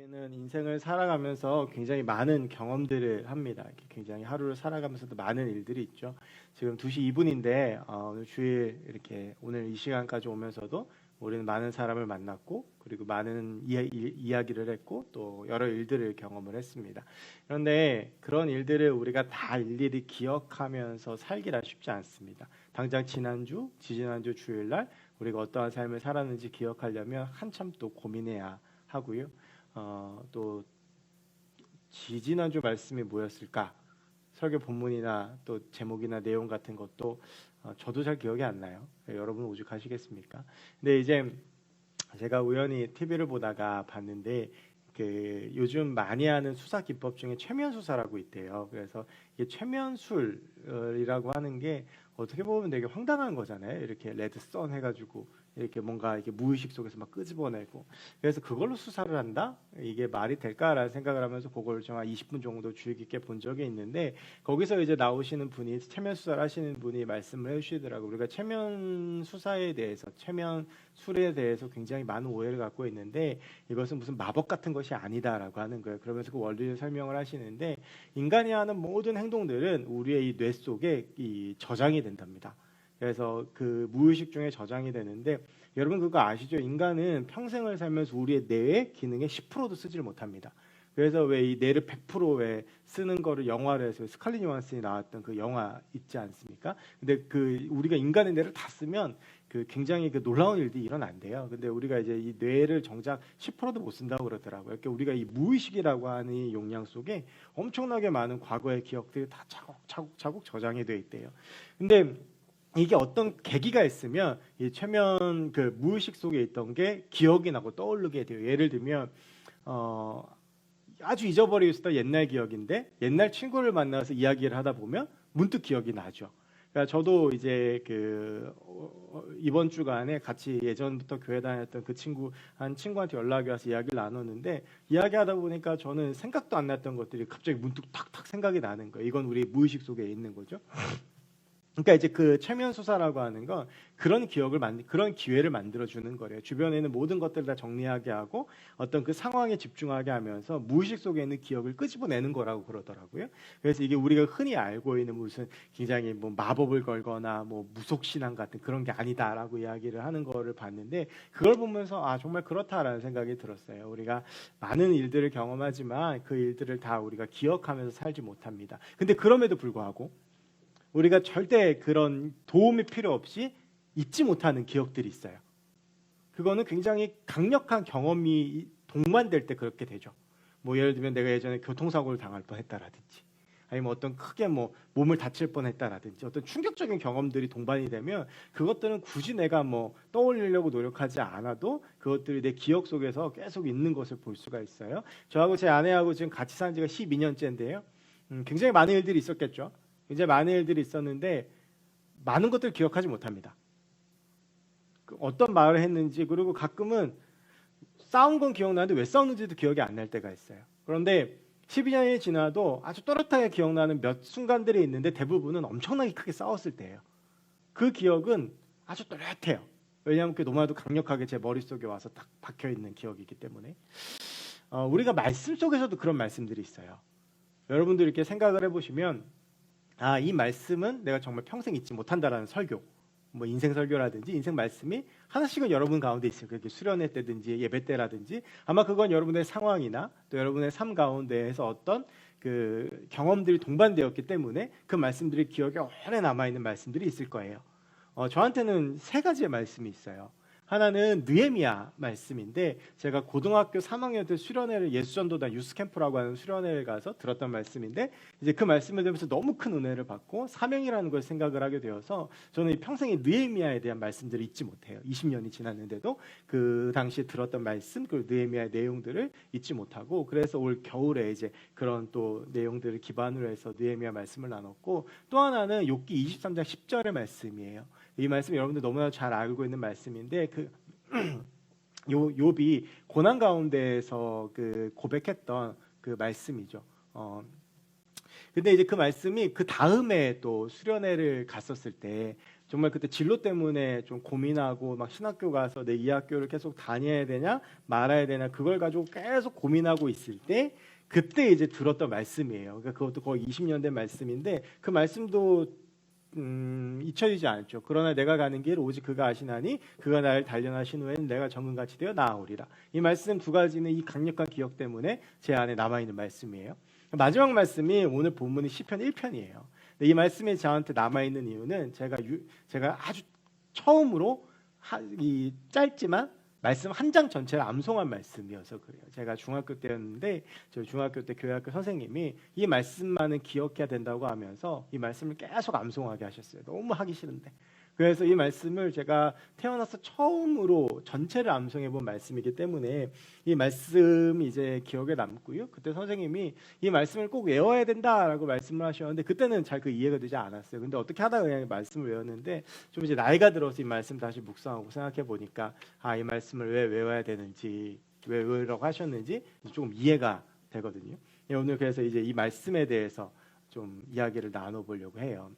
우리는 인생을 살아가면서 굉장히 많은 경험들을 합니다. 이렇게 굉장히 하루를 살아가면서도 많은 일들이 있죠. 지금 2시 2분인데 오늘 주일 이렇게 오늘 이 시간까지 오면서도 우리는 많은 사람을 만났고 그리고 많은 이야기를 했고 또 여러 일들을 경험을 했습니다. 그런데 그런 일들을 우리가 다 일일이 기억하면서 살기란 쉽지 않습니다. 당장 지난주, 지지난주 주일날 우리가 어떠한 삶을 살았는지 기억하려면 한참 또 고민해야 하고요. 또 지지난주 말씀이 뭐였을까? 설교 본문이나 또 제목이나 내용 같은 것도 저도 잘 기억이 안 나요. 여러분 오죽하시겠습니까? 근데 이제 제가 우연히 TV를 보다가 봤는데 그 요즘 많이 하는 수사 기법 중에 최면 수사라고 있대요. 그래서 이게 최면술이라고 하는 게 어떻게 보면 되게 황당한 거잖아요. 이렇게 레드썬 해가지고 이렇게 뭔가 이렇게 무의식 속에서 막 끄집어내고 그래서 그걸로 수사를 한다? 이게 말이 될까라는 생각을 하면서 그걸 좀 한 20분 정도 주의 깊게 본 적이 있는데 거기서 이제 나오시는 분이 최면 수사를 하시는 분이 말씀을 해주시더라고요. 우리가 최면 수사에 대해서 최면 술에 대해서 굉장히 많은 오해를 갖고 있는데 이것은 무슨 마법 같은 것이 아니다라고 하는 거예요. 그러면서 그 원리를 설명을 하시는데 인간이 하는 모든 행동들은 우리의 이 뇌 속에 이 저장이 된답니다. 그래서 그 무의식 중에 저장이 되는데 여러분 그거 아시죠? 인간은 평생을 살면서 우리의 뇌의 기능의 10%도 쓰지를 못합니다. 그래서 왜 이 뇌를 100%왜 쓰는 거를 영화로 해서 스칼렛 요한슨이 나왔던 그 영화 있지 않습니까? 근데 그 우리가 인간의 뇌를 다 쓰면 그 굉장히 그 놀라운 일들이 일어난대요. 근데 우리가 이제 이 뇌를 정작 10%도 못 쓴다고 그러더라고요. 그러니까 우리가 이 무의식이라고 하는 이 용량 속에 엄청나게 많은 과거의 기억들이 다 차곡차곡 저장이 돼 있대요. 근데 이게 어떤 계기가 있으면 이 최면 그 무의식 속에 있던 게 기억이 나고 떠오르게 돼요. 예를 들면 아주 잊어버리고 있었던 옛날 기억인데 옛날 친구를 만나서 이야기를 하다 보면 문득 기억이 나죠. 그러니까 저도 이제 그 이번 주간에 같이 예전부터 교회 다녔던 그 친구한테 연락이 와서 이야기를 나눴는데 이야기하다 보니까 저는 생각도 안 났던 것들이 갑자기 문득 탁탁 생각이 나는 거예요. 이건 우리 무의식 속에 있는 거죠. 그러니까 이제 그 최면 수사라고 하는 건 그런 그런 기회를 만들어 주는 거래요. 주변에 있는 모든 것들을 다 정리하게 하고 어떤 그 상황에 집중하게 하면서 무의식 속에 있는 기억을 끄집어내는 거라고 그러더라고요. 그래서 이게 우리가 흔히 알고 있는 무슨 굉장히 뭐 마법을 걸거나 뭐 무속 신앙 같은 그런 게 아니다라고 이야기를 하는 거를 봤는데 그걸 보면서 아 정말 그렇다라는 생각이 들었어요. 우리가 많은 일들을 경험하지만 그 일들을 다 우리가 기억하면서 살지 못합니다. 근데 그럼에도 불구하고 우리가 절대 그런 도움이 필요 없이 잊지 못하는 기억들이 있어요. 그거는 굉장히 강력한 경험이 동반될 때 그렇게 되죠. 뭐 예를 들면 내가 예전에 교통사고를 당할 뻔했다라든지 아니면 어떤 크게 뭐 몸을 다칠 뻔했다라든지 어떤 충격적인 경험들이 동반이 되면 그것들은 굳이 내가 뭐 떠올리려고 노력하지 않아도 그것들이 내 기억 속에서 계속 있는 것을 볼 수가 있어요. 저하고 제 아내하고 지금 같이 산 지가 12년째인데요. 굉장히 많은 일들이 있었겠죠. 이제 많은 일들이 있었는데 많은 것들을 기억하지 못합니다. 어떤 말을 했는지 그리고 가끔은 싸운 건 기억나는데 왜 싸웠는지도 기억이 안 날 때가 있어요. 그런데 12년이 지나도 아주 또렷하게 기억나는 몇 순간들이 있는데 대부분은 엄청나게 크게 싸웠을 때예요. 그 기억은 아주 또렷해요. 왜냐하면 그게 너무나도 강력하게 제 머릿속에 와서 딱 박혀있는 기억이기 때문에 우리가 말씀 속에서도 그런 말씀들이 있어요. 여러분들 이렇게 생각을 해보시면 아, 이 말씀은 내가 정말 평생 잊지 못한다라는 설교, 뭐 인생 설교라든지 인생 말씀이 하나씩은 여러분 가운데 있어요. 그렇게 수련회 때든지 예배 때라든지 아마 그건 여러분의 상황이나 또 여러분의 삶 가운데에서 어떤 그 경험들이 동반되었기 때문에 그 말씀들이 기억에 오래 남아있는 말씀들이 있을 거예요. 저한테는 3가지의 말씀이 있어요. 하나는 느헤미야 말씀인데 제가 고등학교 3학년 때 수련회를 예수전도단 유스캠프라고 하는 수련회를 가서 들었던 말씀인데 이제 그 말씀을 들으면서 너무 큰 은혜를 받고 사명이라는 걸 생각을 하게 되어서 저는 평생에 느헤미야에 대한 말씀들을 잊지 못해요. 20년이 지났는데도 그 당시에 들었던 말씀 그리고 느헤미야의 내용들을 잊지 못하고 그래서 올 겨울에 이제 그런 또 내용들을 기반으로 해서 느헤미야 말씀을 나눴고 또 하나는 욥기 23장 10절의 말씀이에요. 이 말씀 여러분들 너무나 잘 알고 있는 말씀인데 그 욥이 고난 가운데에서 그 고백했던 그 말씀이죠. 근데 이제 그 말씀이 그 다음에 또 수련회를 갔었을 때 정말 그때 진로 때문에 좀 고민하고 막 신학교 가서 내 이 학교를 계속 다녀야 되냐 말아야 되냐 그걸 가지고 계속 고민하고 있을 때 그때 이제 들었던 말씀이에요. 그러니까 그것도 거의 20년 된 말씀인데 그 말씀도 잊혀지지 않죠. 그러나 내가 가는 길 오직 그가 아시나니 그가 나를 단련하신 후에는 내가 정금같이 되어 나아오리라. 이 말씀 두 가지는 이 강력한 기억 때문에 제 안에 남아있는 말씀이에요. 마지막 말씀이 오늘 본문이 시편 1편이에요. 이 말씀이 저한테 남아있는 이유는 제가 아주 처음으로 이 짧지만 말씀 한 장 전체를 암송한 말씀이어서 그래요. 제가 중학교 때였는데 저희 중학교 때 교회학교 선생님이 이 말씀만은 기억해야 된다고 하면서 이 말씀을 계속 암송하게 하셨어요. 너무 하기 싫은데. 그래서 이 말씀을 제가 태어나서 처음으로 전체를 암송해 본 말씀이기 때문에 이 말씀이 이제 기억에 남고요. 그때 선생님이 이 말씀을 꼭 외워야 된다라고 말씀을 하셨는데 그때는 잘 그 이해가 되지 않았어요. 근데 어떻게 하다가 그냥 말씀을 외웠는데 좀 이제 나이가 들어서 이 말씀 다시 묵상하고 생각해 보니까 이 말씀을 왜 외워야 되는지, 왜 외우라고 하셨는지 조금 이해가 되거든요. 오늘 그래서 이제 이 말씀에 대해서 좀 이야기를 나눠보려고 해요.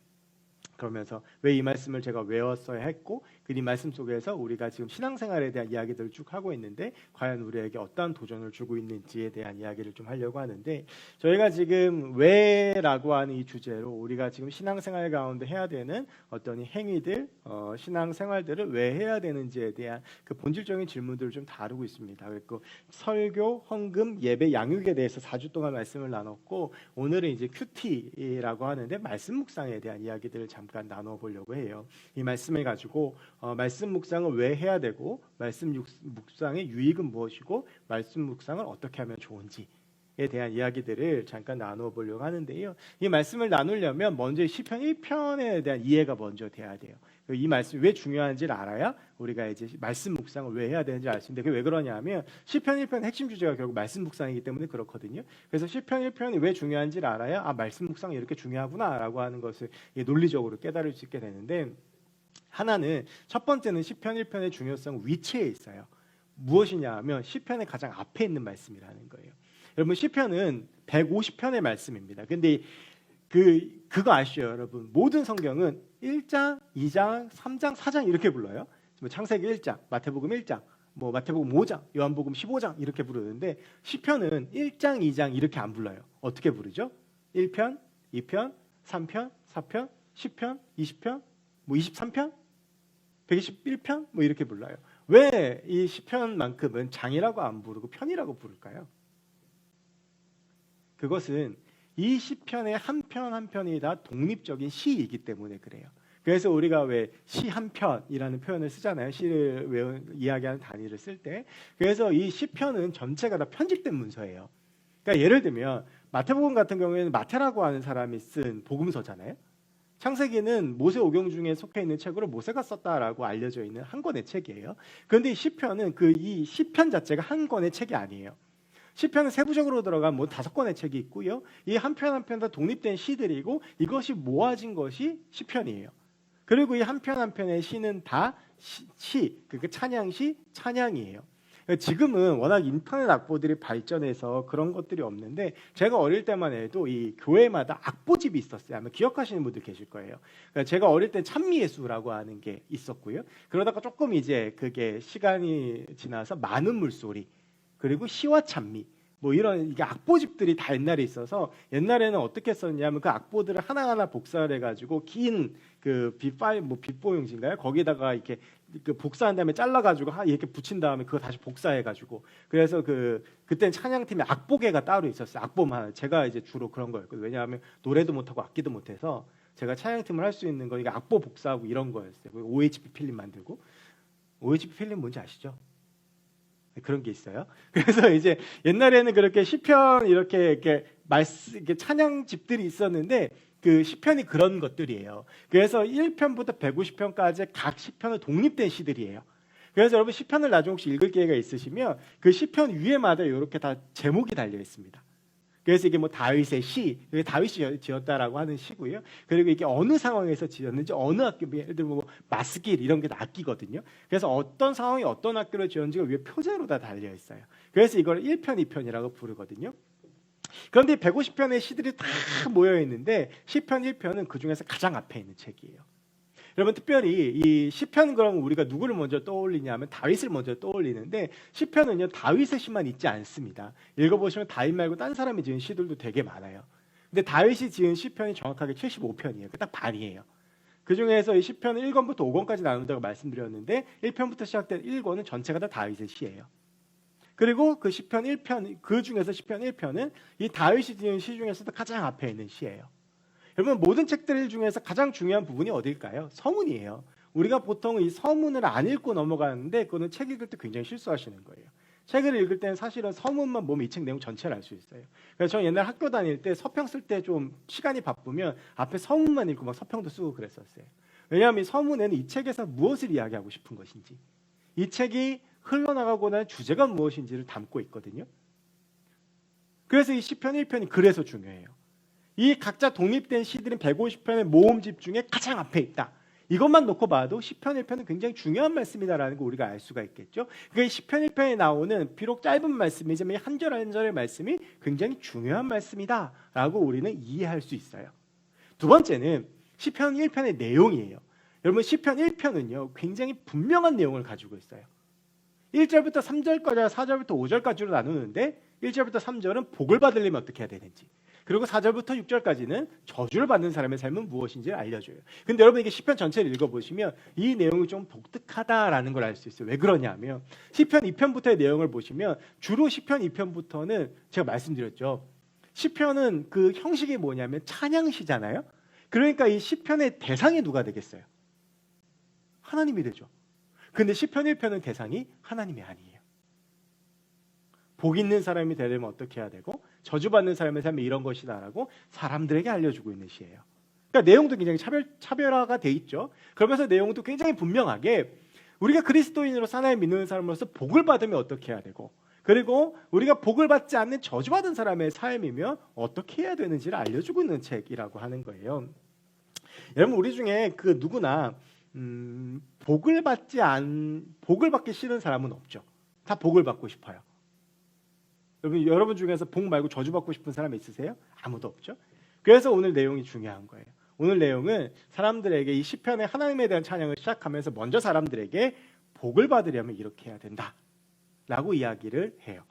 그러면서 왜 이 말씀을 제가 외웠어야 했고 이 말씀 속에서 우리가 지금 신앙생활에 대한 이야기들을 쭉 하고 있는데 과연 우리에게 어떠한 도전을 주고 있는지에 대한 이야기를 좀 하려고 하는데 저희가 지금 왜라고 하는 이 주제로 우리가 지금 신앙생활 가운데 해야 되는 어떤 행위들, 신앙생활들을 왜 해야 되는지에 대한 그 본질적인 질문들을 좀 다루고 있습니다. 그리고 설교, 헌금, 예배, 양육에 대해서 4주 동안 말씀을 나눴고 오늘은 이제 큐티라고 하는데 말씀 묵상에 대한 이야기들을 잠깐 나눠 보려고 해요. 이 말씀을 가지고 말씀 묵상을 왜 해야 되고 말씀 묵상의 유익은 무엇이고 말씀 묵상을 어떻게 하면 좋은지에 대한 이야기들을 잠깐 나누어 보려고 하는데요. 이 말씀을 나누려면 먼저 시편 1편에 대한 이해가 먼저 돼야 돼요. 이 말씀이 왜 중요한지를 알아야 우리가 이제 말씀 묵상을 왜 해야 되는지 알 수 있는데 그게 왜 그러냐면 시편 1편 핵심 주제가 결국 말씀 묵상이기 때문에 그렇거든요. 그래서 시편 1편이 왜 중요한지를 알아야 말씀 묵상이 이렇게 중요하구나라고 하는 것을 논리적으로 깨달을 수 있게 되는데 하나는 첫 번째는 시편 1편의 중요성 위치에 있어요. 무엇이냐 하면 시편의 가장 앞에 있는 말씀이라는 거예요. 여러분 시편은 150편의 말씀입니다. 근데 그거 아시죠, 여러분? 모든 성경은 1장, 2장, 3장, 4장 이렇게 불러요. 창세기 1장, 마태복음 1장, 마태복음 5장, 요한복음 15장 이렇게 부르는데 시편은 1장, 2장 이렇게 안 불러요. 어떻게 부르죠? 1편, 2편, 3편, 4편, 10편, 20편, 23편, 121편 이렇게 불러요. 왜 이 시편만큼은 장이라고 안 부르고 편이라고 부를까요? 그것은 이 시편의 한 편 한 편이 다 독립적인 시이기 때문에 그래요. 그래서 우리가 왜 시 한 편이라는 표현을 쓰잖아요. 시를 이야기하는 단위를 쓸 때. 그래서 이 시편은 전체가 다 편집된 문서예요. 그러니까 예를 들면 마태복음 같은 경우에는 마태라고 하는 사람이 쓴 복음서잖아요. 창세기는 모세 오경 중에 속해 있는 책으로 모세가 썼다라고 알려져 있는 한 권의 책이에요. 그런데 이 시편은 이 시편 자체가 한 권의 책이 아니에요. 시편은 세부적으로 들어간 5권의 책이 있고요. 이 한 편 한 편 다 독립된 시들이고 이것이 모아진 것이 시편이에요. 그리고 이 한 편 한 편의 시는 다 그러니까 찬양시, 찬양이에요. 지금은 워낙 인터넷 악보들이 발전해서 그런 것들이 없는데 제가 어릴 때만 해도 이 교회마다 악보집이 있었어요. 아마 기억하시는 분들 계실 거예요. 그러니까 제가 어릴 때 찬미예수라고 하는 게 있었고요. 그러다가 조금 이제 그게 시간이 지나서 많은 물소리 그리고 시와 찬미 이런 이게 악보집들이 다 옛날에 있어서 옛날에는 어떻게 썼냐면 그 악보들을 하나하나 복사를 해가지고 긴 그 B4 용지인가요? 거기다가 이렇게 복사한 다음에 잘라가지고 이렇게 붙인 다음에 그거 다시 복사해가지고 그래서 그때는 찬양팀에 악보계가 따로 있었어요. 악보만 제가 이제 주로 그런 거였거든요. 왜냐하면 노래도 못하고 악기도 못해서 제가 찬양팀을 할 수 있는 거니까 악보 복사하고 이런 거였어요. OHP 필름 만들고 OHP 필름 뭔지 아시죠? 그런 게 있어요. 그래서 이제 옛날에는 그렇게 시편 이렇게 찬양집들이 있었는데 그 시편이 그런 것들이에요. 그래서 1편부터 150편까지 각 시편은 독립된 시들이에요. 그래서 여러분 시편을 나중에 혹시 읽을 기회가 있으시면 그 시편 위에마다 이렇게 다 제목이 달려 있습니다. 그래서 이게 다윗의 시, 이게 다윗이 지었다라고 하는 시고요. 그리고 이게 어느 상황에서 지었는지 어느 학교, 예를 들면 마스길 이런 게 다 악기거든요. 그래서 어떤 상황이 어떤 학교를 지었는지가 위에 표제로 다 달려 있어요. 그래서 이걸 1편, 2편이라고 부르거든요. 그런데 150편의 시들이 다 모여 있는데 시편 1편은 그 중에서 가장 앞에 있는 책이에요. 여러분 특별히 이 시편 그러면 우리가 누구를 먼저 떠올리냐면 다윗을 먼저 떠올리는데 시편은요 다윗의 시만 있지 않습니다. 읽어보시면 다윗 말고 딴 사람이 지은 시들도 되게 많아요. 근데 다윗이 지은 시편이 정확하게 75편이에요. 딱 반이에요. 그 중에서 이 시편은 1권부터 5권까지 나눈다고 말씀드렸는데 1편부터 시작된 1권은 전체가 다 다윗의 시예요. 그리고 그 시편 1편, 그 중에서 시편 1편은 이 다윗이 지은 시 중에서도 가장 앞에 있는 시예요. 여러분 모든 책들 중에서 가장 중요한 부분이 어딜까요? 서문이에요. 우리가 보통 이 서문을 안 읽고 넘어가는데 그거는 책 읽을 때 굉장히 실수하시는 거예요. 책을 읽을 때는 사실은 서문만 보면 이 책 내용 전체를 알 수 있어요. 그래서 저는 옛날 학교 다닐 때 서평 쓸 때 좀 시간이 바쁘면 앞에 서문만 읽고 막 서평도 쓰고 그랬었어요. 왜냐하면 이 서문에는 이 책에서 무엇을 이야기하고 싶은 것인지, 이 책이 흘러나가고 난 주제가 무엇인지를 담고 있거든요. 그래서 이 시편 1편이 그래서 중요해요. 이 각자 독립된 시들은 150편의 모음집 중에 가장 앞에 있다. 이것만 놓고 봐도 시편 1편은 굉장히 중요한 말씀이다라는 거 우리가 알 수가 있겠죠. 그러니까 시편 1편에 나오는 비록 짧은 말씀이지만 한 절 한 절의 말씀이 굉장히 중요한 말씀이다라고 우리는 이해할 수 있어요. 두 번째는 시편 1편의 내용이에요. 여러분 시편 1편은요 굉장히 분명한 내용을 가지고 있어요. 1절부터 3절까지 4절부터 5절까지로 나누는데 1절부터 3절은 복을 받으려면 어떻게 해야 되는지, 그리고 4절부터 6절까지는 저주를 받는 사람의 삶은 무엇인지를 알려줘요. 근데 여러분 이게 시편 전체를 읽어보시면 이 내용이 좀 독특하다라는 걸 알 수 있어요. 왜 그러냐면 시편 2편부터의 내용을 보시면 주로 시편 2편부터는 제가 말씀드렸죠. 시편은 그 형식이 뭐냐면 찬양시잖아요. 그러니까 이 시편의 대상이 누가 되겠어요? 하나님이 되죠. 근데 시편 1편은 대상이 하나님이 아니에요. 복 있는 사람이 되려면 어떻게 해야 되고 저주받는 사람의 삶이 이런 것이다라고 사람들에게 알려주고 있는 시예요. 그러니까 내용도 굉장히 차별화가 돼 있죠. 그러면서 내용도 굉장히 분명하게 우리가 그리스도인으로 하나님 믿는 사람으로서 복을 받으면 어떻게 해야 되고, 그리고 우리가 복을 받지 않는 저주받은 사람의 삶이면 어떻게 해야 되는지를 알려주고 있는 책이라고 하는 거예요. 여러분 우리 중에 그 누구나 복을 받기 싫은 사람은 없죠. 다 복을 받고 싶어요. 여러분 중에서 복 말고 저주 받고 싶은 사람 있으세요? 아무도 없죠. 그래서 오늘 내용이 중요한 거예요. 오늘 내용은 사람들에게 이 시편의 하나님에 대한 찬양을 시작하면서 먼저 사람들에게 복을 받으려면 이렇게 해야 된다라고 이야기를 해요.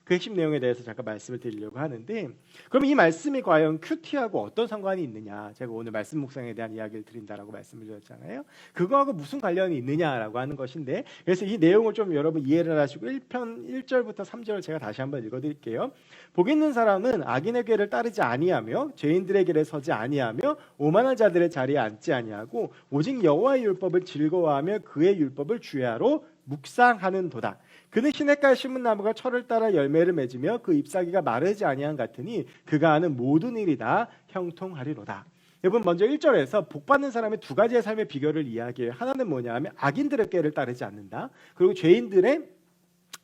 그 핵심 내용에 대해서 잠깐 말씀을 드리려고 하는데, 그럼 이 말씀이 과연 큐티하고 어떤 상관이 있느냐, 제가 오늘 말씀 묵상에 대한 이야기를 드린다라고 말씀을 드렸잖아요. 그거하고 무슨 관련이 있느냐라고 하는 것인데, 그래서 이 내용을 좀 여러분 이해를 하시고 1편 1절부터 3절을 제가 다시 한번 읽어드릴게요. 복 있는 사람은 악인의 궤를 따르지 아니하며 죄인들의 길에 서지 아니하며 오만한 자들의 자리에 앉지 아니하고 오직 여호와의 율법을 즐거워하며 그의 율법을 주야로 묵상하는도다. 그는 시냇가에 심은 나무가 철을 따라 열매를 맺으며 그 잎사귀가 마르지 아니한 같으니 그가 하는 모든 일이 다 형통하리로다. 여러분 먼저 1절에서 복받는 사람의 두 가지의 삶의 비결을 이야기해요. 하나는 뭐냐 하면 악인들의 꾀를 따르지 않는다. 그리고 죄인들의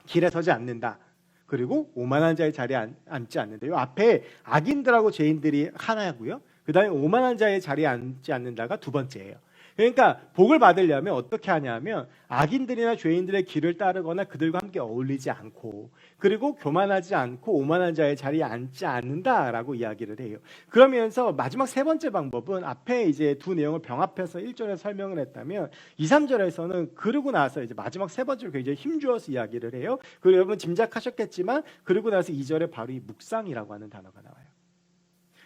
길에 서지 않는다. 그리고 오만한 자의 자리에 앉지 않는다. 이 앞에 악인들하고 죄인들이 하나고요. 그 다음에 오만한 자의 자리에 앉지 않는다가 두 번째예요. 그러니까 복을 받으려면 어떻게 하냐면 악인들이나 죄인들의 길을 따르거나 그들과 함께 어울리지 않고, 그리고 교만하지 않고 오만한 자의 자리에 앉지 않는다라고 이야기를 해요. 그러면서 마지막 세 번째 방법은 앞에 이제 두 내용을 병합해서 1절에 설명을 했다면 2, 3절에서는 그러고 나서 이제 마지막 세 번째로 굉장히 힘주어서 이야기를 해요. 그리고 여러분 짐작하셨겠지만 그러고 나서 2절에 바로 이 묵상이라고 하는 단어가 나와요.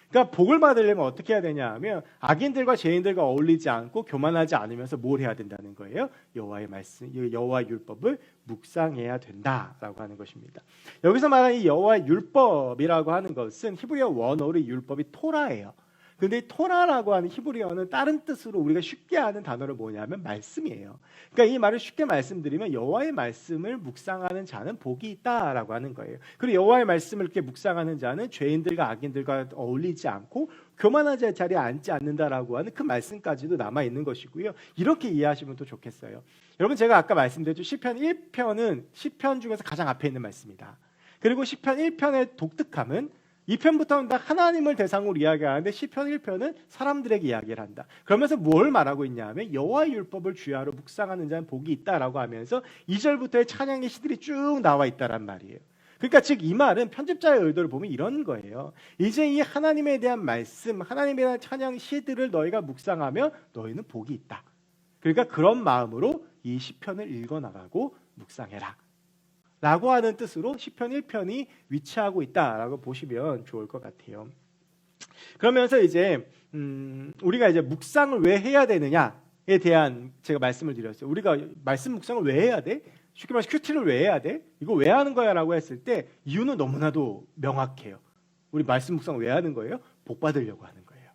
그러니까 복을 받으려면 어떻게 해야 되냐 하면 악인들과 죄인들과 어울리지 않고 교만하지 않으면서 뭘 해야 된다는 거예요? 여호와의 말씀, 여호와의 율법을 묵상해야 된다라고 하는 것입니다. 여기서 말하는 이 여호와의 율법이라고 하는 것은 히브리어 원어로 율법이 토라예요. 근데 이 토라라고 하는 히브리어는 다른 뜻으로 우리가 쉽게 아는 단어를 뭐냐면 말씀이에요. 그러니까 이 말을 쉽게 말씀드리면 여호와의 말씀을 묵상하는 자는 복이 있다라고 하는 거예요. 그리고 여호와의 말씀을 이렇게 묵상하는 자는 죄인들과 악인들과 어울리지 않고 교만한 자의 자리에 앉지 않는다라고 하는 그 말씀까지도 남아 있는 것이고요. 이렇게 이해하시면 또 좋겠어요. 여러분 제가 아까 말씀드렸죠. 시편 1편은 시편 중에서 가장 앞에 있는 말씀이다. 그리고 시편 1편의 독특함은 2편부터는 다 하나님을 대상으로 이야기하는데 시편 1편은 사람들에게 이야기를 한다. 그러면서 뭘 말하고 있냐 하면 여호와의 율법을 주야로 묵상하는 자는 복이 있다라고 하면서 2절부터의 찬양의 시들이 쭉 나와 있다란 말이에요. 그러니까 즉 이 말은 편집자의 의도를 보면 이런 거예요. 이제 이 하나님에 대한 말씀, 하나님에 대한 찬양 시들을 너희가 묵상하며 너희는 복이 있다. 그러니까 그런 마음으로 이 시편을 읽어나가고 묵상해라 라고 하는 뜻으로 시편 1편이 위치하고 있다라고 보시면 좋을 것 같아요. 그러면서 이제 우리가 이제 묵상을 왜 해야 되느냐에 대한 제가 말씀을 드렸어요. 우리가 말씀 묵상을 왜 해야 돼? 쉽게 말해서 큐티를 왜 해야 돼? 이거 왜 하는 거야? 라고 했을 때 이유는 너무나도 명확해요. 우리 말씀 묵상을 왜 하는 거예요? 복 받으려고 하는 거예요.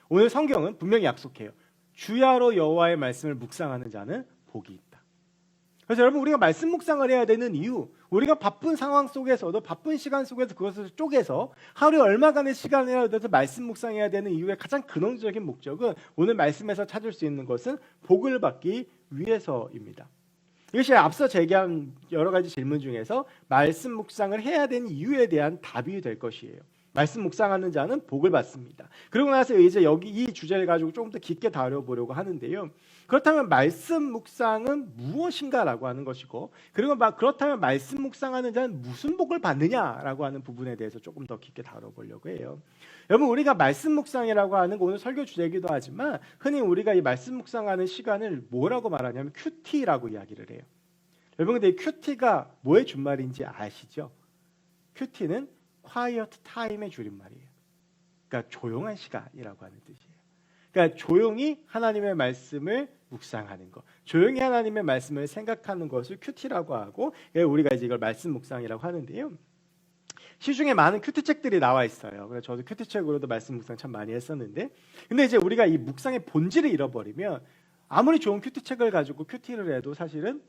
오늘 성경은 분명히 약속해요. 주야로 여호와의 말씀을 묵상하는 자는 복이 있다. 그래서 여러분 우리가 말씀 묵상을 해야 되는 이유, 우리가 바쁜 상황 속에서도 바쁜 시간 속에서 그것을 쪼개서 하루에 얼마간의 시간이라도 말씀 묵상해야 되는 이유의 가장 근원적인 목적은 오늘 말씀에서 찾을 수 있는 것은 복을 받기 위해서입니다. 이것이 앞서 제기한 여러 가지 질문 중에서 말씀 묵상을 해야 되는 이유에 대한 답이 될 것이에요. 말씀 묵상하는 자는 복을 받습니다. 그러고 나서 이제 여기 이 주제를 가지고 조금 더 깊게 다뤄보려고 하는데요. 그렇다면 말씀 묵상은 무엇인가라고 하는 것이고, 그리고 그렇다면 말씀 묵상하는 자는 무슨 복을 받느냐라고 하는 부분에 대해서 조금 더 깊게 다뤄보려고 해요. 여러분 우리가 말씀 묵상이라고 하는 거 오늘 설교 주제이기도 하지만 흔히 우리가 이 말씀 묵상하는 시간을 뭐라고 말하냐면 큐티라고 이야기를 해요. 여러분 근데 이 큐티가 뭐의 준말인지 아시죠? 큐티는 quiet time의 줄임말이에요. 그러니까 조용한 시간이라고 하는 뜻이에요. 그러니까 조용히 하나님의 말씀을 묵상하는 것, 조용히 하나님의 말씀을 생각하는 것을 큐티라고 하고, 우리가 이제 이걸 말씀 묵상이라고 하는데요. 시중에 많은 큐티 책들이 나와 있어요. 그래서 저도 큐티 책으로도 말씀 묵상 참 많이 했었는데, 근데 이제 우리가 이 묵상의 본질을 잃어버리면 아무리 좋은 큐티 책을 가지고 큐티를 해도 사실은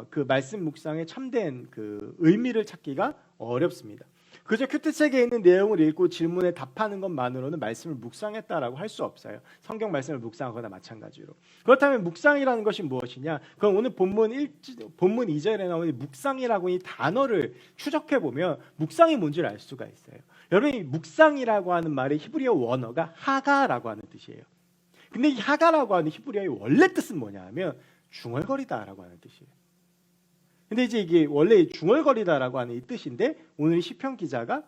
그 말씀 묵상의 참된 그 의미를 찾기가 어렵습니다. 그저 큐티책에 있는 내용을 읽고 질문에 답하는 것만으로는 말씀을 묵상했다라고 할 수 없어요. 성경 말씀을 묵상하거나 마찬가지로. 그렇다면 묵상이라는 것이 무엇이냐? 그럼 오늘 본문 2절에 나오는 묵상이라고 이 단어를 추적해 보면 묵상이 뭔지를 알 수가 있어요. 여러분 이 묵상이라고 하는 말의 히브리어 원어가 하가라고 하는 뜻이에요. 근데 이 하가라고 하는 히브리어의 원래 뜻은 뭐냐 하면 중얼거리다라고 하는 뜻이에요. 근데 이제 이게 원래 중얼거리다라고 하는 이 뜻인데 오늘 시편 기자가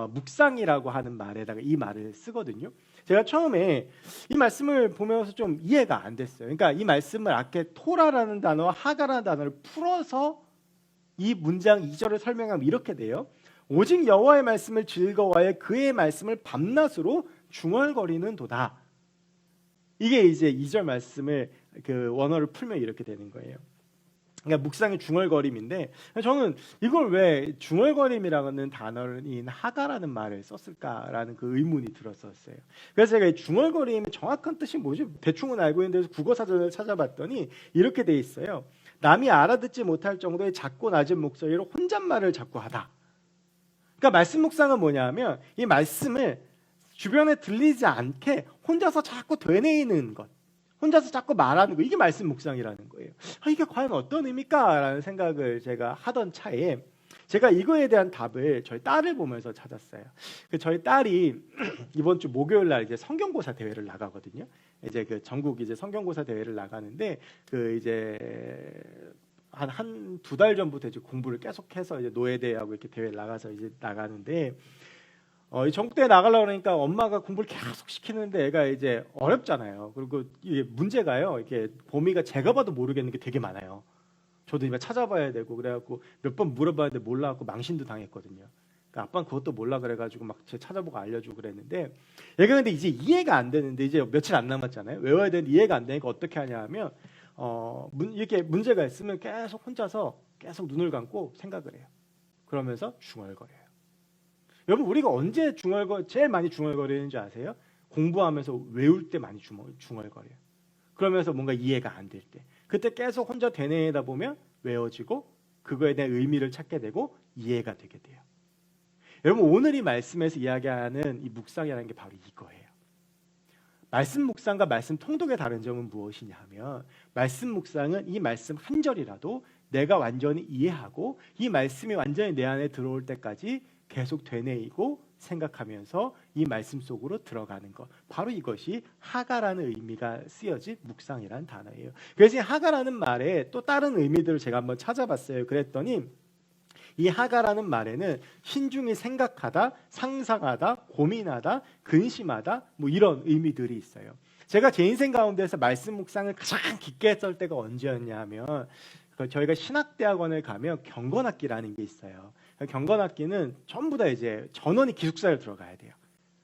묵상이라고 하는 말에다가 이 말을 쓰거든요. 제가 처음에 이 말씀을 보면서 좀 이해가 안 됐어요. 그러니까 이 말씀을 아까 토라라는 단어와 하가라는 단어를 풀어서 이 문장 2절을 설명하면 이렇게 돼요. 오직 여호와의 말씀을 즐거워하여 그의 말씀을 밤낮으로 중얼거리는 도다. 이게 이제 2절 말씀을 그 원어를 풀면 이렇게 되는 거예요. 그러니까 묵상의 중얼거림인데 저는 이걸 왜 중얼거림이라는 단어인 하가라는 말을 썼을까라는 그 의문이 들었었어요. 그래서 제가 이 중얼거림의 정확한 뜻이 뭐지? 대충은 알고 있는데 국어사전을 찾아봤더니 이렇게 돼 있어요. 남이 알아듣지 못할 정도의 작고 낮은 목소리로 혼잣말을 자꾸 하다. 그러니까 말씀 묵상은 뭐냐면 이 말씀을 주변에 들리지 않게 혼자서 자꾸 되뇌이는 것, 혼자서 자꾸 말하는 거, 이게 말씀 묵상이라는 거예요. 이게 과연 어떤 의미일까? 라는 생각을 제가 하던 차에 제가 이거에 대한 답을 저희 딸을 보면서 찾았어요. 저희 딸이 이번 주 목요일 날 이제 성경고사 대회를 나가거든요. 이제 그 전국 이제 성경고사 대회를 나가는데 그 이제 한 두 달 전부터 이제 공부를 계속해서 이제 노예대하고 이렇게 대회를 나가서 이제 나가는데 이 전국대회 나가려고 그러니까 엄마가 공부를 계속 시키는데 애가 이제 어렵잖아요. 그리고 이게 문제가요. 이게 범위가 제가 봐도 모르겠는 게 되게 많아요. 저도 이제 찾아봐야 되고 그래갖고 몇 번 물어봐야 돼 몰라갖고 망신도 당했거든요. 그러니까 아빠는 그것도 몰라 그래가지고 막 제가 찾아보고 알려주고 그랬는데 얘가 근데 이제 이해가 안 되는데 이제 며칠 안 남았잖아요. 외워야 되는데 이해가 안 되니까 어떻게 하냐 하면 이렇게 문제가 있으면 계속 혼자서 계속 눈을 감고 생각을 해요. 그러면서 중얼거려요. 여러분 우리가 언제 제일 많이 중얼거리는지 아세요? 공부하면서 외울 때 많이 중얼거려요. 그러면서 뭔가 이해가 안 될 때, 그때 계속 혼자 되뇌다 보면 외워지고 그거에 대한 의미를 찾게 되고 이해가 되게 돼요. 여러분 오늘 이 말씀에서 이야기하는 이 묵상이라는 게 바로 이거예요. 말씀 묵상과 말씀 통독의 다른 점은 무엇이냐 하면 말씀 묵상은 이 말씀 한 절이라도 내가 완전히 이해하고 이 말씀이 완전히 내 안에 들어올 때까지 계속 되뇌이고 생각하면서 이 말씀 속으로 들어가는 것, 바로 이것이 하가라는 의미가 쓰여진 묵상이라는 단어예요. 그래서 이 하가라는 말에 또 다른 의미들을 제가 한번 찾아봤어요. 그랬더니 이 하가라는 말에는 신중히 생각하다, 상상하다, 고민하다, 근심하다 뭐 이런 의미들이 있어요. 제가 제 인생 가운데서 말씀 묵상을 가장 깊게 했을 때가 언제였냐 하면 저희가 신학대학원을 가면 경건학기라는 게 있어요. 경건학기는 전부 다 이제 전원이 기숙사에 들어가야 돼요.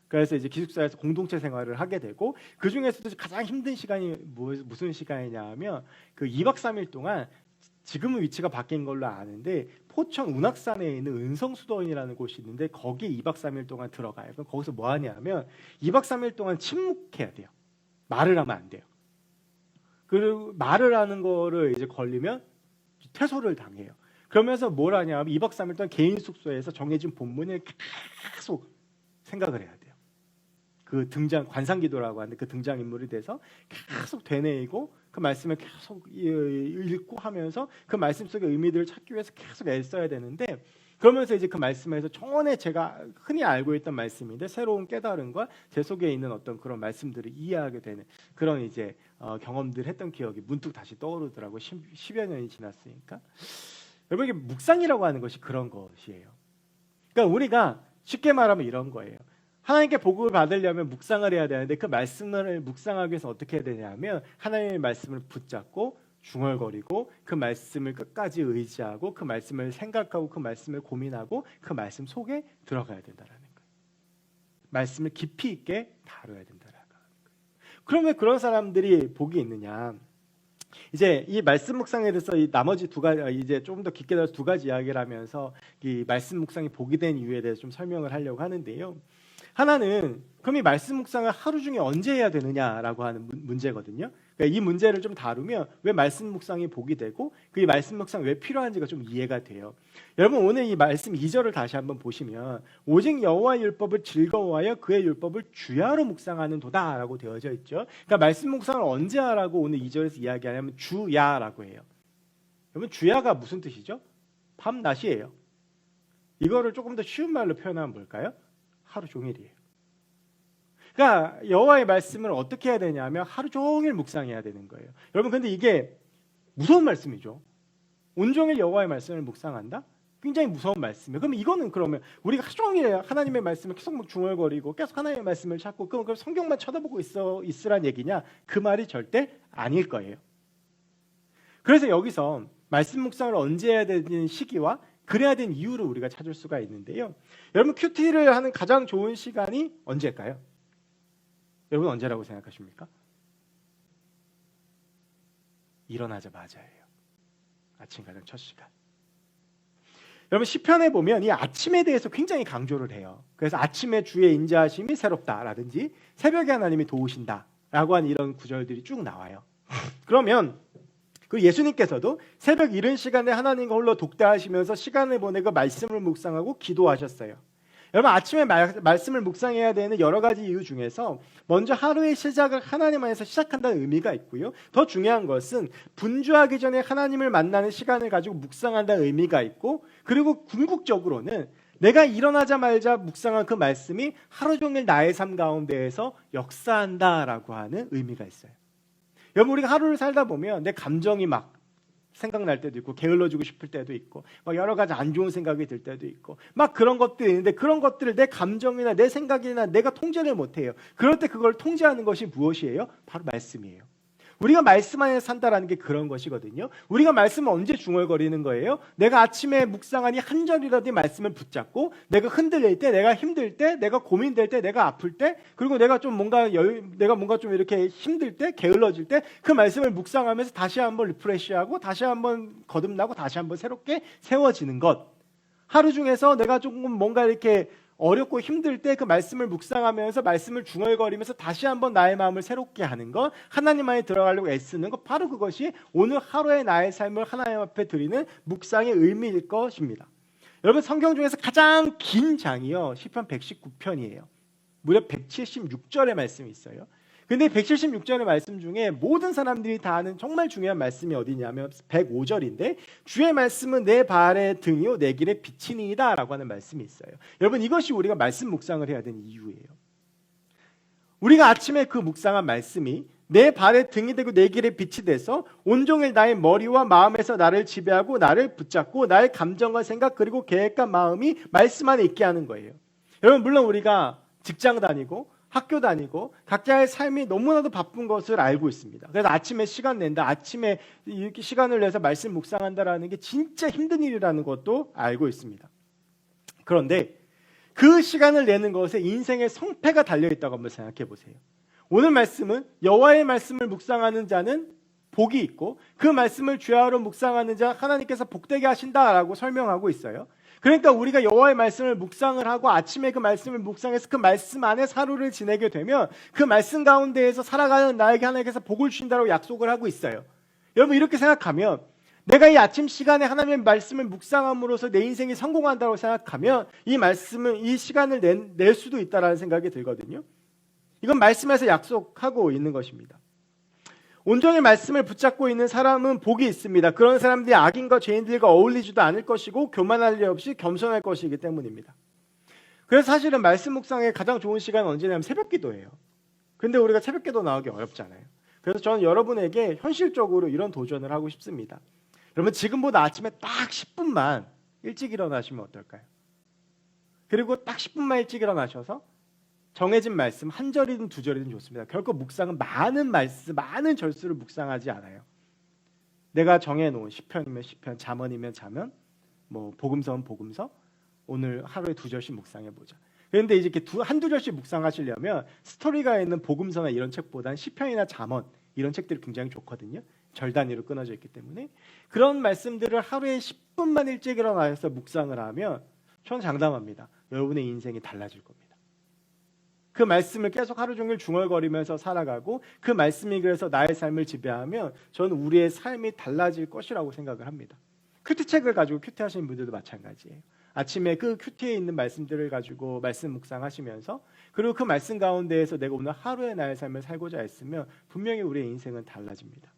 그래서 이제 기숙사에서 공동체 생활을 하게 되고, 그 중에서도 가장 힘든 시간이 무슨 시간이냐 하면 그 2박 3일 동안, 지금은 위치가 바뀐 걸로 아는데 포천 운악산에 있는 은성수도원이라는 곳이 있는데 거기에 2박 3일 동안 들어가요. 그럼 거기서 뭐 하냐면 2박 3일 동안 침묵해야 돼요. 말을 하면 안 돼요. 그리고 말을 하는 거를 이제 걸리면 퇴소를 당해요. 그러면서 뭘 하냐면 2박 3일 동안 개인 숙소에서 정해진 본문을 계속 생각을 해야 돼요. 그 관상기도라고 하는데 그 등장인물이 돼서 계속 되뇌이고 그 말씀을 계속 읽고 하면서 그 말씀 속의 의미들을 찾기 위해서 계속 애써야 되는데, 그러면서 이제 그 말씀에서 전에 제가 흔히 알고 있던 말씀인데 새로운 깨달음과 제 속에 있는 어떤 그런 말씀들을 이해하게 되는 그런 이제 경험들을 했던 기억이 문득 다시 떠오르더라고요. 10여 년이 지났으니까. 여러분, 이게 묵상이라고 하는 것이 그런 것이에요. 그러니까 우리가 쉽게 말하면 이런 거예요. 하나님께 복을 받으려면 묵상을 해야 되는데 그 말씀을 묵상하기 위해서 어떻게 해야 되냐면 하나님의 말씀을 붙잡고 중얼거리고 그 말씀을 끝까지 의지하고 그 말씀을 생각하고 그 말씀을 고민하고 그 말씀 속에 들어가야 된다는 거예요. 말씀을 깊이 있게 다뤄야 된다는 거예요. 그러면 그런 사람들이 복이 있느냐? 이제 이 말씀 묵상에 대해서 이 나머지 두 가지, 이제 조금 더 깊게 들어서 두 가지 이야기를 하면서 이 말씀 묵상이 복이 된 이유에 대해서 좀 설명을 하려고 하는데요. 하나는 그럼 이 말씀 묵상을 하루 중에 언제 해야 되느냐라고 하는 문제거든요. 그러니까 이 문제를 좀 다루면 왜 말씀 묵상이 복이 되고 그 말씀 묵상 왜 필요한지가 좀 이해가 돼요. 여러분, 오늘 이 말씀 2절을 다시 한번 보시면 오직 여호와의 율법을 즐거워하여 그의 율법을 주야로 묵상하는 도다라고 되어져 있죠. 그러니까 말씀 묵상을 언제 하라고 오늘 2절에서 이야기하냐면 주야라고 해요. 여러분, 주야가 무슨 뜻이죠? 밤낮이에요. 이거를 조금 더 쉬운 말로 표현하면 뭘까요? 하루 종일이에요. 그러니까 여호와의 말씀을 어떻게 해야 되냐면 하루 종일 묵상해야 되는 거예요. 여러분, 근데 이게 무서운 말씀이죠. 온종일 여호와의 말씀을 묵상한다? 굉장히 무서운 말씀이에요. 그러면 이거는 그러면 우리가 하루 종일 하나님의 말씀을 계속 중얼거리고 계속 하나님의 말씀을 찾고 그럼 성경만 쳐다보고 있으란 얘기냐? 그 말이 절대 아닐 거예요. 그래서 여기서 말씀 묵상을 언제 해야 되는 시기와 그래야 되는 이유를 우리가 찾을 수가 있는데요. 여러분, 큐티를 하는 가장 좋은 시간이 언제일까요? 여러분, 언제라고 생각하십니까? 일어나자마자예요. 아침 가장 첫 시간. 여러분, 시편에 보면 이 아침에 대해서 굉장히 강조를 해요. 그래서 아침에 주의 인자하심이 새롭다라든지 새벽에 하나님이 도우신다라고 하는 이런 구절들이 쭉 나와요. 그러면 그 예수님께서도 새벽 이른 시간에 하나님과 홀로 독대하시면서 시간을 보내고 말씀을 묵상하고 기도하셨어요. 여러분, 아침에 말씀을 묵상해야 되는 여러 가지 이유 중에서 먼저 하루의 시작을 하나님 안에서 시작한다는 의미가 있고요. 더 중요한 것은 분주하기 전에 하나님을 만나는 시간을 가지고 묵상한다는 의미가 있고, 그리고 궁극적으로는 내가 일어나자마자 묵상한 그 말씀이 하루 종일 나의 삶 가운데에서 역사한다라고 하는 의미가 있어요. 여러분, 우리가 하루를 살다 보면 내 감정이 막 생각날 때도 있고 게을러지고 싶을 때도 있고 막 여러 가지 안 좋은 생각이 들 때도 있고 막 그런 것들이 있는데 그런 것들을 내 감정이나 내 생각이나 내가 통제를 못해요. 그럴 때 그걸 통제하는 것이 무엇이에요? 바로 말씀이에요. 우리가 말씀 안에 산다라는 게 그런 것이거든요. 우리가 말씀을 언제 중얼거리는 거예요? 내가 아침에 묵상하니 한 절이라도 말씀을 붙잡고 내가 흔들릴 때, 내가 힘들 때, 내가 고민될 때, 내가 아플 때, 그리고 내가 뭔가 좀 이렇게 힘들 때, 게을러질 때 그 말씀을 묵상하면서 다시 한번 리프레시하고 다시 한번 거듭나고 다시 한번 새롭게 세워지는 것. 하루 중에서 내가 조금 뭔가 이렇게 어렵고 힘들 때 그 말씀을 묵상하면서 말씀을 중얼거리면서 다시 한번 나의 마음을 새롭게 하는 것, 하나님 안에 들어가려고 애쓰는 것, 바로 그것이 오늘 하루의 나의 삶을 하나님 앞에 드리는 묵상의 의미일 것입니다. 여러분, 성경 중에서 가장 긴 장이요, 시편 119편이에요. 무려 176절의 말씀이 있어요. 근데 176절의 말씀 중에 모든 사람들이 다 아는 정말 중요한 말씀이 어디냐면 105절인데 주의 말씀은 내 발의 등이요 내 길의 빛이니이다 라고 하는 말씀이 있어요. 여러분, 이것이 우리가 말씀 묵상을 해야 되는 이유예요. 우리가 아침에 그 묵상한 말씀이 내 발의 등이 되고 내 길의 빛이 돼서 온종일 나의 머리와 마음에서 나를 지배하고 나를 붙잡고 나의 감정과 생각 그리고 계획과 마음이 말씀 안에 있게 하는 거예요. 여러분, 물론 우리가 직장 다니고 학교 다니고 각자의 삶이 너무나도 바쁜 것을 알고 있습니다. 그래서 아침에 시간 낸다, 아침에 이렇게 시간을 내서 말씀 묵상한다라는 게 진짜 힘든 일이라는 것도 알고 있습니다. 그런데 그 시간을 내는 것에 인생의 성패가 달려있다고 한번 생각해 보세요. 오늘 말씀은 여호와의 말씀을 묵상하는 자는 복이 있고 그 말씀을 주야로 묵상하는 자 하나님께서 복되게 하신다라고 설명하고 있어요. 그러니까 우리가 여호와의 말씀을 묵상을 하고 아침에 그 말씀을 묵상해서 그 말씀 안에 하루를 지내게 되면 그 말씀 가운데에서 살아가는 나에게 하나님께서 복을 주신다고 약속을 하고 있어요. 여러분 이렇게 생각하면 내가 이 아침 시간에 하나님의 말씀을 묵상함으로써 내 인생이 성공한다고 생각하면 이 말씀은 이 시간을 낼 수도 있다라는 생각이 들거든요. 이건 말씀에서 약속하고 있는 것입니다. 온종일 말씀을 붙잡고 있는 사람은 복이 있습니다. 그런 사람들이 악인과 죄인들과 어울리지도 않을 것이고 교만할 리 없이 겸손할 것이기 때문입니다. 그래서 사실은 말씀 묵상의 가장 좋은 시간은 언제냐면 새벽 기도예요. 근데 우리가 새벽 기도 나오기 어렵잖아요. 그래서 저는 여러분에게 현실적으로 이런 도전을 하고 싶습니다. 여러분 지금보다 아침에 딱 10분만 일찍 일어나시면 어떨까요? 그리고 딱 10분만 일찍 일어나셔서 정해진 말씀 한 절이든 두 절이든 좋습니다. 결코 묵상은 많은 말씀, 많은 절수를 묵상하지 않아요. 내가 정해놓은 시편이면 시편, 잠언이면 잠언, 뭐 복음서는 복음서, 오늘 하루에 두 절씩 묵상해보자. 그런데 이제 이렇게 한두 절씩 묵상하시려면 스토리가 있는 복음서나 이런 책보다는 시편이나 잠언 이런 책들이 굉장히 좋거든요. 절 단위로 끊어져 있기 때문에 그런 말씀들을 하루에 10분만 일찍 일어나서 묵상을 하면 저는 장담합니다. 여러분의 인생이 달라질 겁니다. 그 말씀을 계속 하루 종일 중얼거리면서 살아가고 그 말씀이 그래서 나의 삶을 지배하면 저는 우리의 삶이 달라질 것이라고 생각을 합니다. 큐티책을 가지고 큐티하시는 분들도 마찬가지예요. 아침에 그 큐티에 있는 말씀들을 가지고 말씀 묵상하시면서 그리고 그 말씀 가운데에서 내가 오늘 하루의 나의 삶을 살고자 했으면 분명히 우리의 인생은 달라집니다.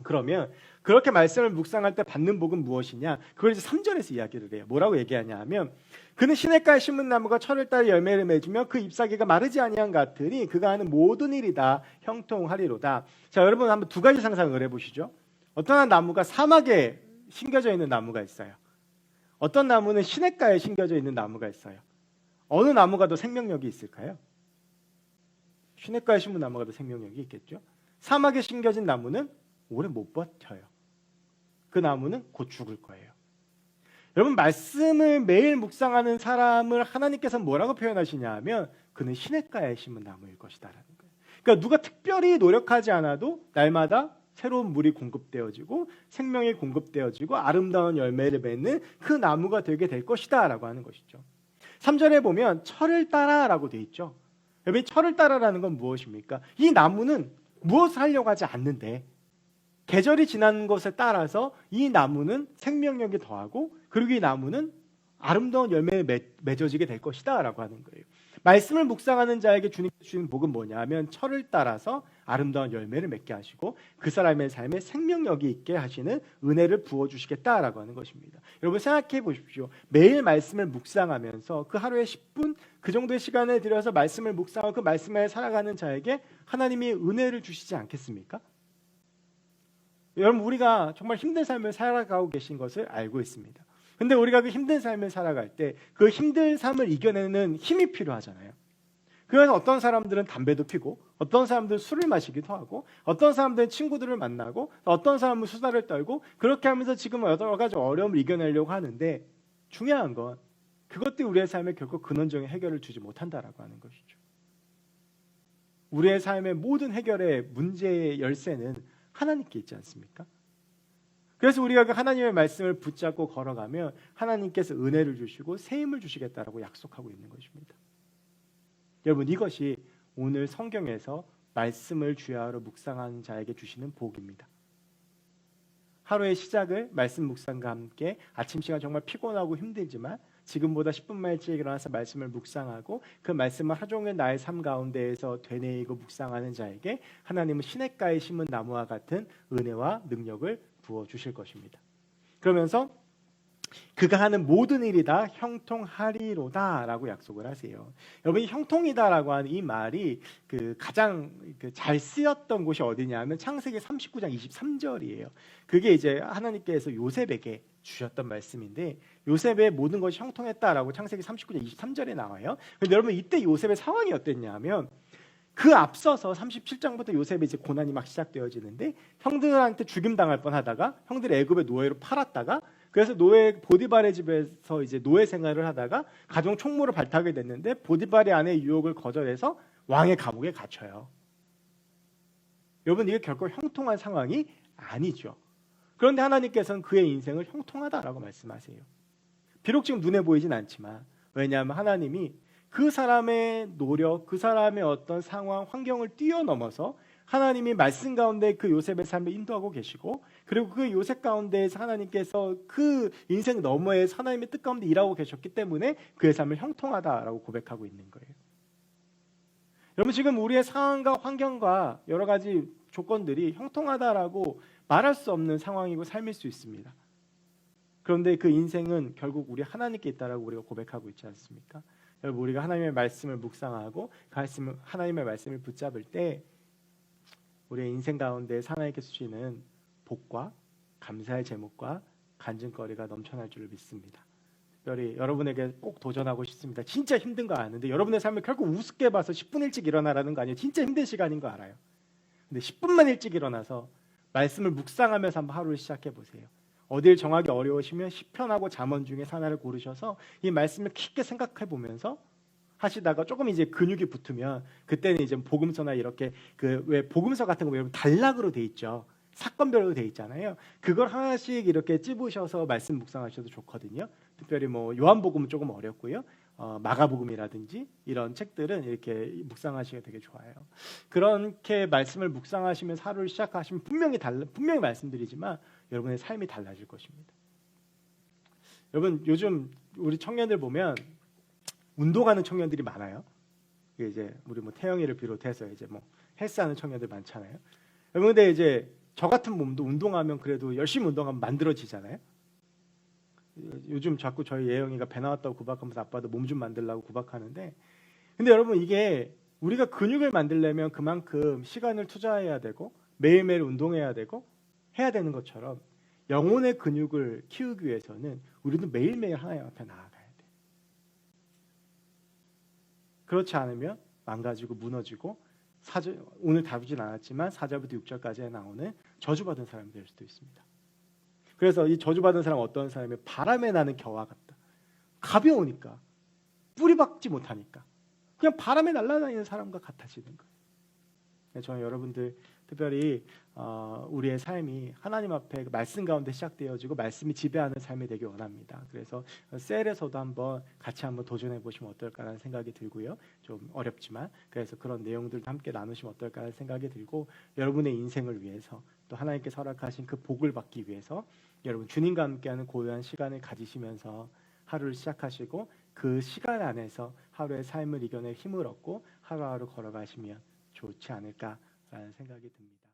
그러면 그렇게 말씀을 묵상할 때 받는 복은 무엇이냐? 그걸 이제 3절에서 이야기를 해요. 뭐라고 얘기하냐 하면 그는 시냇가에 심은 나무가 철을 따라 열매를 맺으며 그 잎사귀가 마르지 아니한 같으니 그가 하는 모든 일이 다 형통하리로다. 자, 여러분 한번 두 가지 상상을 해보시죠. 어떤 한 나무가 사막에 심겨져 있는 나무가 있어요. 어떤 나무는 시냇가에 심겨져 있는 나무가 있어요. 어느 나무가 더 생명력이 있을까요? 시냇가에 심은 나무가 더 생명력이 있겠죠. 사막에 심겨진 나무는 오래 못 버텨요. 그 나무는 곧 죽을 거예요. 여러분 말씀을 매일 묵상하는 사람을 하나님께서 뭐라고 표현하시냐 하면 그는 시냇가에 심은 나무일 것이다라는 거예요. 그러니까 누가 특별히 노력하지 않아도 날마다 새로운 물이 공급되어지고 생명이 공급되어지고 아름다운 열매를 맺는 그 나무가 되게 될 것이다 라고 하는 것이죠. 3절에 보면 철을 따라라고 되어 있죠. 여러분 철을 따라라는 건 무엇입니까? 이 나무는 무엇을 하려고 하지 않는데 계절이 지나는 것에 따라서 이 나무는 생명력이 더하고 그리고 이 나무는 아름다운 열매를 맺어지게 될 것이다 라고 하는 거예요. 말씀을 묵상하는 자에게 주님께서 주는 복은 뭐냐 하면 철을 따라서 아름다운 열매를 맺게 하시고 그 사람의 삶에 생명력이 있게 하시는 은혜를 부어주시겠다라고 하는 것입니다. 여러분 생각해 보십시오. 매일 말씀을 묵상하면서 그 하루에 10분 그 정도의 시간을 들여서 말씀을 묵상하고 그 말씀에 살아가는 자에게 하나님이 은혜를 주시지 않겠습니까? 여러분 우리가 정말 힘든 삶을 살아가고 계신 것을 알고 있습니다. 근데 우리가 그 힘든 삶을 살아갈 때 그 힘든 삶을 이겨내는 힘이 필요하잖아요. 그래서 어떤 사람들은 담배도 피고 어떤 사람들은 술을 마시기도 하고 어떤 사람들은 친구들을 만나고 어떤 사람은 수다를 떨고 그렇게 하면서 지금 여러 가지 어려움을 이겨내려고 하는데 중요한 건 그것들이 우리의 삶에 결코 근원적인 해결을 주지 못한다라고 하는 것이죠. 우리의 삶의 모든 해결의 문제의 열쇠는 하나님께 있지 않습니까? 그래서 우리가 그 하나님의 말씀을 붙잡고 걸어가면 하나님께서 은혜를 주시고 새 힘을 주시겠다라고 약속하고 있는 것입니다. 여러분 이것이 오늘 성경에서 말씀을 주야로 묵상하는 자에게 주시는 복입니다. 하루의 시작을 말씀 묵상과 함께 아침 시간 정말 피곤하고 힘들지만 지금보다 10분만 일찍 일어나서 말씀을 묵상하고 그 말씀을 하루 종일 나의 삶 가운데에서 되뇌이고 묵상하는 자에게 하나님은 시냇가에 심은 나무와 같은 은혜와 능력을 부어주실 것입니다. 그러면서 그가 하는 모든 일이 다 형통하리로다라고 약속을 하세요. 여러분, 이 형통이다라고 하는 이 말이 가장 잘 쓰였던 곳이 어디냐면 창세기 39장 23절이에요. 그게 이제 하나님께서 요셉에게 주셨던 말씀인데, 요셉의 모든 것이 형통했다라고 창세기 39장 23절에 나와요. 근데 여러분, 이때 요셉의 상황이 어땠냐면, 그 앞서서 37장부터 요셉의 이제 고난이 막 시작되어지는데, 형들한테 죽임당할 뻔하다가 형들이 애굽의 노예로 팔았다가, 그래서 노예 보디발의 집에서 이제 노예 생활을 하다가 가정 총무를 발탁하게 됐는데, 보디발의 아내의 유혹을 거절해서 왕의 감옥에 갇혀요. 여러분, 이게 결코 형통한 상황이 아니죠. 그런데 하나님께서는 그의 인생을 형통하다라고 말씀하세요. 비록 지금 눈에 보이진 않지만, 왜냐하면 하나님이 그 사람의 노력, 그 사람의 어떤 상황, 환경을 뛰어넘어서 하나님이 말씀 가운데 그 요셉의 삶을 인도하고 계시고, 그리고 그 요셉 가운데에서 하나님께서 그 인생 너머에 하나님의 뜻 가운데 일하고 계셨기 때문에 그의 삶을 형통하다라고 고백하고 있는 거예요. 여러분, 지금 우리의 상황과 환경과 여러 가지 조건들이 형통하다라고 말할 수 없는 상황이고 삶일 수 있습니다. 그런데 그 인생은 결국 우리 하나님께 있다라고 우리가 고백하고 있지 않습니까? 여러분, 우리가 하나님의 말씀을 묵상하고 하나님의 말씀을 붙잡을 때 우리의 인생 가운데 하나님께서 주시는 복과 감사의 제목과 간증거리가 넘쳐날 줄을 믿습니다. 특별히 여러분에게 꼭 도전하고 싶습니다. 진짜 힘든 거 아는데, 여러분의 삶을 결국 우습게 봐서 10분 일찍 일어나라는 거 아니에요. 진짜 힘든 시간인 거 알아요. 근데 10분만 일찍 일어나서 말씀을 묵상하면서 한번 하루를 시작해 보세요. 어딜 정하기 어려우시면 시편하고 잠언 중에 하나를 고르셔서 이 말씀을 깊게 생각해 보면서 하시다가 조금 이제 근육이 붙으면, 그때는 이제 복음서나 이렇게 왜 복음서 같은 거 여러분 단락으로 돼 있죠. 사건별로 돼 있잖아요. 그걸 하나씩 이렇게 찝으셔서 말씀 묵상하셔도 좋거든요. 특별히 뭐 요한복음은 조금 어렵고요. 마가복음이라든지 이런 책들은 이렇게 묵상하시기가 되게 좋아요. 그렇게 말씀을 묵상하시면서 하루를 시작하시면 분명히 말씀드리지만 여러분의 삶이 달라질 것입니다. 여러분, 요즘 우리 청년들 보면 운동하는 청년들이 많아요. 이제 우리 뭐 태영이를 비롯해서 이제 뭐 헬스하는 청년들 많잖아요. 여러분, 근데 이제 저 같은 몸도 운동하면 그래도 열심히 운동하면 만들어지잖아요. 요즘 자꾸 저희 예영이가 배 나왔다고 구박하면서 아빠도 몸 좀 만들라고 구박하는데, 근데 여러분, 이게 우리가 근육을 만들려면 그만큼 시간을 투자해야 되고 매일매일 운동해야 되고 해야 되는 것처럼, 영혼의 근육을 키우기 위해서는 우리도 매일매일 하나님 앞에 나아가야 돼. 그렇지 않으면 망가지고 무너지고 오늘 다루진 않았지만 4절부터 6절까지에 나오는 저주받은 사람이 될 수도 있습니다. 그래서 이 저주받은 사람은 어떤 사람이 바람에 나는 겨와 같다. 가벼우니까, 뿌리 박지 못하니까 그냥 바람에 날아다니는 사람과 같아지는 거예요. 저는 여러분들 특별히 우리의 삶이 하나님 앞에 말씀 가운데 시작되어지고 말씀이 지배하는 삶이 되길 원합니다. 그래서 셀에서도 같이 한번 도전해 보시면 어떨까라는 생각이 들고요. 좀 어렵지만 그래서 그런 내용들도 함께 나누시면 어떨까라는 생각이 들고, 여러분의 인생을 위해서 또 하나님께서 허락하신 그 복을 받기 위해서 여러분 주님과 함께하는 고요한 시간을 가지시면서 하루를 시작하시고, 그 시간 안에서 하루의 삶을 이겨낼 힘을 얻고 하루하루 걸어가시면 좋지 않을까라는 생각이 듭니다.